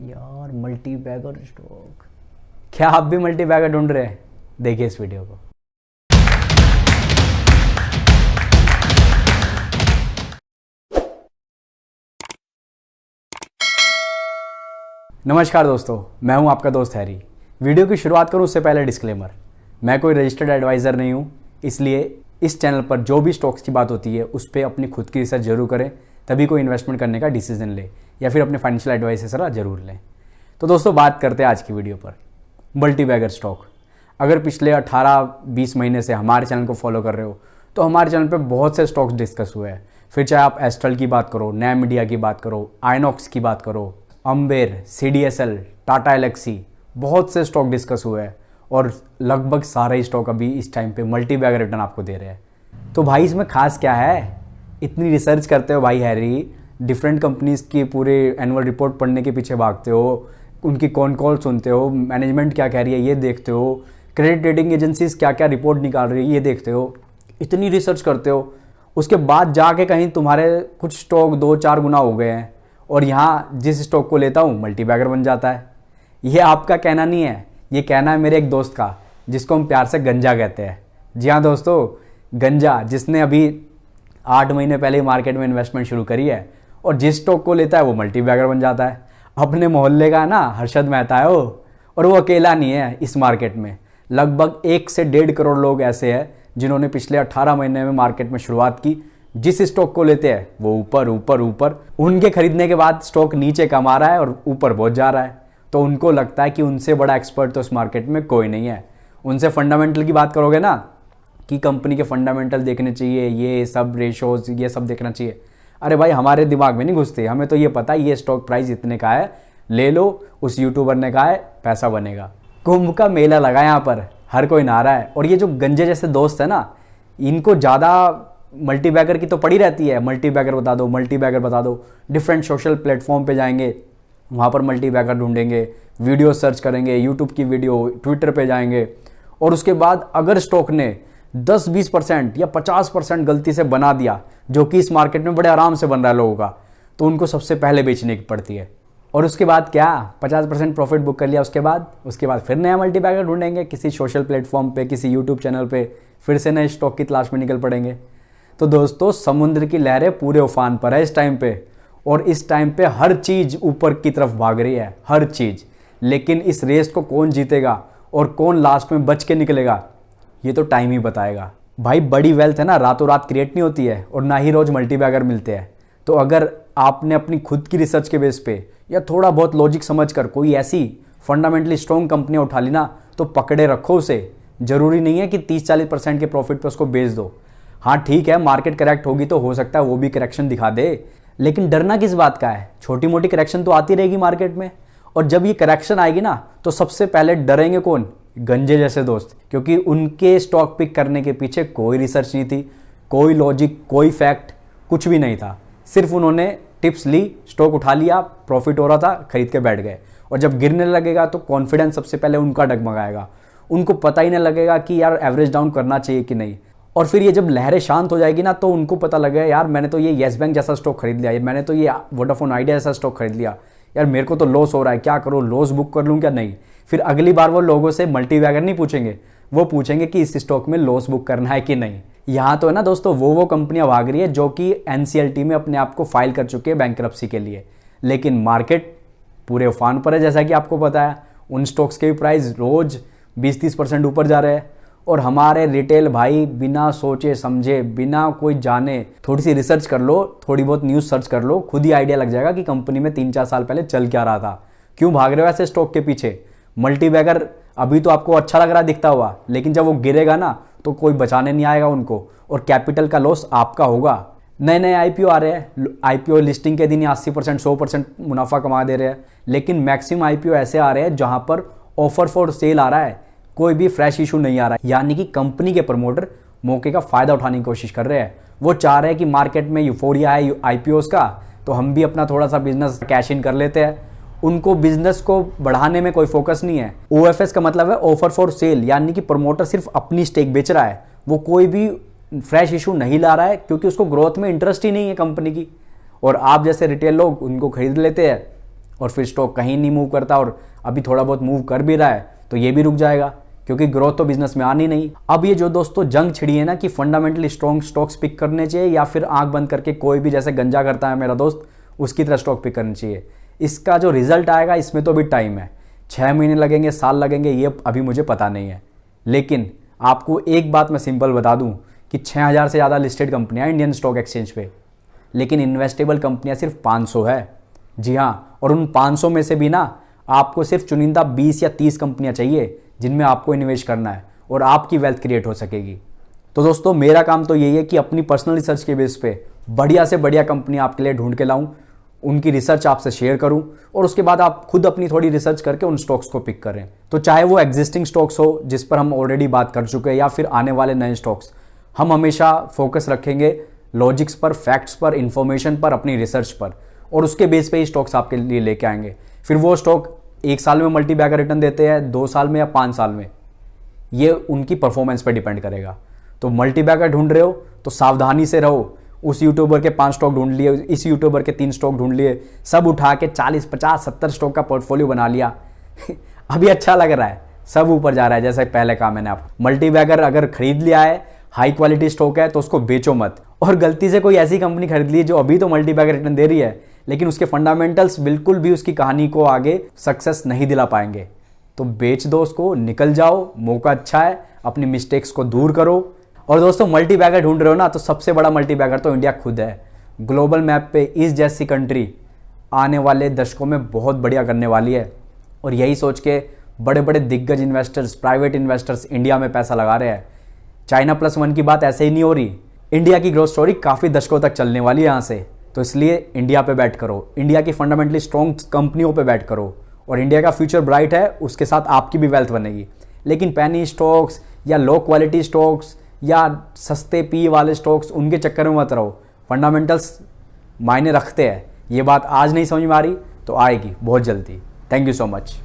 यार multi bagger stock. क्या आप भी मल्टी बैगर ढूंढ रहे हैं? देखिए इस वीडियो को। नमस्कार दोस्तों, मैं हूं आपका दोस्त हैरी। वीडियो की शुरुआत करूं उससे पहले डिस्क्लेमर, मैं कोई रजिस्टर्ड एडवाइज़र नहीं हूं, इसलिए इस चैनल पर जो भी स्टॉक्स की बात होती है उस पर अपनी खुद की रिसर्च जरूर करें, तभी कोई इन्वेस्टमेंट करने का डिसीजन ले या फिर अपने फाइनेंशियल एडवाइस से सलाह जरूर लें। तो दोस्तों बात करते हैं आज की वीडियो पर मल्टी बैगर स्टॉक। अगर पिछले 18-20 महीने से हमारे चैनल को फॉलो कर रहे हो तो हमारे चैनल पे बहुत से स्टॉक्स डिस्कस हुए हैं। फिर चाहे आप एस्ट्रल की बात करो, नैम मीडिया की बात करो, आइनॉक्स की बात करो, अम्बेर, CDSL, टाटा एलेक्सी, बहुत से स्टॉक डिस्कस हुए हैं और लगभग सारे ही स्टॉक अभी इस टाइम पे मल्टी बैगर रिटर्न आपको दे रहे हैं। तो भाई इसमें खास क्या है? इतनी रिसर्च करते हो भाई हैरी, डिफरेंट कंपनीज की पूरे एनुअल रिपोर्ट पढ़ने के पीछे भागते हो, उनकी कौन कॉल सुनते हो, मैनेजमेंट क्या कह रही है ये देखते हो, क्रेडिट रेटिंग एजेंसीज क्या क्या रिपोर्ट निकाल रही है ये देखते हो, इतनी रिसर्च करते हो, उसके बाद जाके कहीं तुम्हारे कुछ स्टॉक 2-4 गुना हो गए हैं और यहाँ जिस स्टॉक को लेता हूँ मल्टी बैगर बन जाता है। ये आपका कहना नहीं है, ये कहना है मेरे एक दोस्त का, जिसको हम प्यार से गंजा कहते हैं। जी हाँ दोस्तों, गंजा, जिसने अभी 8 महीने पहले मार्केट में इन्वेस्टमेंट शुरू करी है और जिस स्टॉक को लेता है वो मल्टी बैगर बन जाता है। अपने मोहल्ले का ना हर्षद मेहता है वो, और वो अकेला नहीं है इस मार्केट में। लगभग 1 से 1.5 करोड़ लोग ऐसे हैं जिन्होंने पिछले 18 महीने में मार्केट में शुरुआत की। जिस स्टॉक को लेते हैं वो ऊपर ऊपर ऊपर, उनके खरीदने के बाद स्टॉक नीचे कम आ रहा है और ऊपर बहुत जा रहा है। तो उनको लगता है कि उनसे बड़ा एक्सपर्ट तो इस मार्केट में कोई नहीं है। उनसे फंडामेंटल की बात करोगे ना कि कंपनी के फंडामेंटल देखने चाहिए, ये सब रेशोज ये सब देखना चाहिए, अरे भाई हमारे दिमाग में नहीं घुसते। हमें तो ये पता है ये स्टॉक प्राइस इतने का है, ले लो, उस यूट्यूबर ने कहा है पैसा बनेगा। कुंभ का मेला लगा यहाँ पर, हर कोई नहा रहा है। और ये जो गंजे जैसे दोस्त है ना, इनको ज़्यादा मल्टी बैगर की तो पड़ी रहती है, मल्टी बैगर बता दो, मल्टी बैगर बता दो। डिफरेंट सोशल प्लेटफॉर्म पे जाएंगे, वहाँ पर मल्टी बैगर ढूंढेंगे, वीडियो सर्च करेंगे, यूट्यूब की वीडियो, ट्विटर पे जाएंगे, और उसके बाद अगर स्टॉक ने 10-20% या 50% गलती से बना दिया, जो कि इस मार्केट में बड़े आराम से बन रहा है लोगों का, तो उनको सबसे पहले बेचने की पड़ती है। और उसके बाद क्या, 50% प्रॉफिट बुक कर लिया, उसके बाद फिर नया मल्टी बैगर ढूंढेंगे किसी सोशल प्लेटफॉर्म पे, किसी यूट्यूब चैनल पे, फिर से नए स्टॉक की तलाश में निकल पड़ेंगे। तो दोस्तों समुद्र की लहरें पूरे उफान पर है इस टाइम पे, और इस टाइम पे हर चीज़ ऊपर की तरफ भाग रही है, हर चीज़। लेकिन इस रेस को कौन जीतेगा और कौन लास्ट में बच के निकलेगा, ये तो टाइम ही बताएगा। भाई बड़ी वेल्थ है ना रातों रात क्रिएट नहीं होती है, और ना ही रोज मल्टी बैगर मिलते हैं। तो अगर आपने अपनी खुद की रिसर्च के बेस पे या थोड़ा बहुत लॉजिक समझकर कोई ऐसी फंडामेंटली स्ट्रॉन्ग कंपनियां उठा ली ना, तो पकड़े रखो उसे। जरूरी नहीं है कि 30-40% के प्रॉफिट पे उसको बेच दो। हाँ ठीक है, मार्केट करेक्ट होगी तो हो सकता है वो भी करेक्शन दिखा दे, लेकिन डरना किस बात का है? छोटी मोटी करेक्शन तो आती रहेगी मार्केट में, और जब ये करेक्शन आएगी ना तो सबसे पहले डरेंगे कौन? गंजे जैसे दोस्त, क्योंकि उनके स्टॉक पिक करने के पीछे कोई रिसर्च नहीं थी, कोई लॉजिक, कोई फैक्ट, कुछ भी नहीं था। सिर्फ उन्होंने टिप्स ली, स्टॉक उठा लिया, प्रॉफिट हो रहा था, खरीद के बैठ गए। और जब गिरने लगेगा तो कॉन्फिडेंस सबसे पहले उनका डगमगाएगा, उनको पता ही नहीं लगेगा कि यार एवरेज डाउन करना चाहिए कि नहीं। और फिर ये जब लहरें शांत हो जाएगी ना, तो उनको पता लगेगा यार मैंने तो ये येस बैंक जैसा स्टॉक खरीद लिया, मैंने तो ये वोडाफोन आइडिया जैसा स्टॉक खरीद लिया, यार मेरे को तो लॉस हो रहा है, क्या करूँ, लॉस बुक कर लूँ क्या नहीं। फिर अगली बार वो लोगों से मल्टी बैगर नहीं पूछेंगे, वो पूछेंगे कि इस स्टॉक में लॉस बुक करना है कि नहीं। यहाँ तो है ना दोस्तों, वो कंपनियां भाग रही है जो कि NCLT में अपने आप को फाइल कर चुके हैं बैंकरप्सी के लिए, लेकिन मार्केट पूरे उफान पर है। जैसा कि आपको पता है, उन स्टॉक्स के भी प्राइस रोज 20-30% ऊपर जा रहे हैं, और हमारे रिटेल भाई बिना सोचे समझे, बिना कोई जाने, थोड़ी सी रिसर्च कर लो, थोड़ी बहुत न्यूज़ सर्च कर लो, खुद ही आइडिया लग जाएगा कि कंपनी में 3-4 साल पहले चल क्या रहा था। क्यों भाग रहे हो ऐसे स्टॉक के पीछे? मल्टी बैगर अभी तो आपको अच्छा लग रहा दिखता हुआ, लेकिन जब वो गिरेगा ना तो कोई बचाने नहीं आएगा उनको, और कैपिटल का लॉस आपका होगा। नए नए IPO आ रहे हैं, IPO लिस्टिंग के दिन ही 80% 100% मुनाफा कमा दे रहे हैं, लेकिन मैक्सिमम IPO ऐसे आ रहे हैं जहां पर ऑफर फॉर सेल आ रहा है, कोई भी फ्रेश इशू नहीं आ रहा है। यानी कि कंपनी के प्रमोटर मौके का फायदा उठाने की कोशिश कर रहे हैं। वो चाह रहे हैं कि मार्केट में यूफोरिया है IPOs का, तो हम भी अपना थोड़ा सा बिजनेस कैश इन कर लेते हैं। उनको बिजनेस को बढ़ाने में कोई फोकस नहीं है। OFS का मतलब है ऑफर फॉर सेल, यानी कि प्रमोटर सिर्फ अपनी स्टेक बेच रहा है, वो कोई भी फ्रेश इशू नहीं ला रहा है, क्योंकि उसको ग्रोथ में इंटरेस्ट ही नहीं है कंपनी की। और आप जैसे रिटेल लोग उनको खरीद लेते हैं और फिर स्टॉक कहीं नहीं मूव करता और अभी थोड़ा बहुत मूव कर भी रहा है तो ये भी रुक जाएगा, क्योंकि ग्रोथ तो बिजनेस में आनी नहीं। अब ये जो दोस्तों जंग छिड़ी है ना कि फंडामेंटली स्ट्रॉन्ग स्टॉक्स पिक करने चाहिए या फिर आंख बंद करके कोई भी जैसे गंजा करता है मेरा दोस्त उसकी तरह स्टॉक पिक करनी चाहिए, इसका जो रिजल्ट आएगा इसमें तो अभी टाइम है, 6 महीने लगेंगे, साल लगेंगे, ये अभी मुझे पता नहीं है। लेकिन आपको एक बात मैं सिंपल बता दूं कि 6000 से ज़्यादा लिस्टेड कंपनियां इंडियन स्टॉक एक्सचेंज पे, लेकिन इन्वेस्टेबल कंपनियां सिर्फ 500 है। जी हाँ, और उन 500 में से भी ना आपको सिर्फ चुनिंदा 20 या 30 कंपनियां चाहिए जिनमें आपको इन्वेस्ट करना है और आपकी वेल्थ क्रिएट हो सकेगी। तो दोस्तों मेरा काम तो यही है कि अपनी पर्सनल रिसर्च के बेस पे बढ़िया से बढ़िया कंपनी आपके लिए ढूंढ के लाऊं, उनकी रिसर्च आपसे शेयर करूं और उसके बाद आप खुद अपनी थोड़ी रिसर्च करके उन स्टॉक्स को पिक करें। तो चाहे वो एग्जिस्टिंग स्टॉक्स हो जिस पर हम ऑलरेडी बात कर चुके हैं या फिर आने वाले नए स्टॉक्स, हम हमेशा फोकस रखेंगे लॉजिक्स पर, फैक्ट्स पर, इंफॉर्मेशन पर, अपनी रिसर्च पर, और उसके बेस पे ही स्टॉक्स आपके लिए लेके आएंगे। फिर वो स्टॉक 1 साल में मल्टी बैगर रिटर्न देते हैं, 2 साल में या 5 साल में, ये उनकी परफॉर्मेंस पर डिपेंड करेगा। तो मल्टी बैगर ढूंढ रहे हो तो सावधानी से रहो। उस यूट्यूबर के 5 स्टॉक ढूंढ लिए, इस यूट्यूबर के 3 स्टॉक ढूंढ लिए, सब उठा के 40, 50, 70 स्टॉक का पोर्टफोलियो बना लिया अभी अच्छा लग रहा है, सब ऊपर जा रहा है। जैसा पहले कहा मैंने आपको, मल्टी बैगर अगर खरीद लिया है, हाई क्वालिटी स्टॉक है तो उसको बेचो मत। और गलती से कोई ऐसी कंपनी खरीद ली जो अभी तो मल्टी बैगर रिटर्न दे रही है लेकिन उसके फंडामेंटल्स बिल्कुल भी उसकी कहानी को आगे सक्सेस नहीं दिला पाएंगे, तो बेच दो उसको, निकल जाओ, मौका अच्छा है, अपनी मिस्टेक्स को दूर करो। और दोस्तों मल्टी बैगर ढूंढ रहे हो ना, तो सबसे बड़ा मल्टी बैगर तो इंडिया खुद है। ग्लोबल मैप पे इस जैसी कंट्री आने वाले दशकों में बहुत बढ़िया करने वाली है, और यही सोच के बड़े बड़े दिग्गज इन्वेस्टर्स, प्राइवेट इन्वेस्टर्स इंडिया में पैसा लगा रहे हैं। चाइना +1 की बात ऐसे ही नहीं हो रही, इंडिया की ग्रोथ स्टोरी काफ़ी दशकों तक चलने वाली है यहाँ से। तो इसलिए इंडिया पे बैट करो, इंडिया की फंडामेंटली स्ट्रॉन्ग कंपनियों पे बैट करो, और इंडिया का फ्यूचर ब्राइट है, उसके साथ आपकी भी वेल्थ बनेगी। लेकिन पैनी स्टॉक्स या लो क्वालिटी स्टॉक्स या सस्ते पी वाले स्टॉक्स, उनके चक्कर में मत रहो। फंडामेंटल्स मायने रखते हैं, ये बात आज नहीं समझ में आ रही तो आएगी बहुत जल्दी। Thank you so much.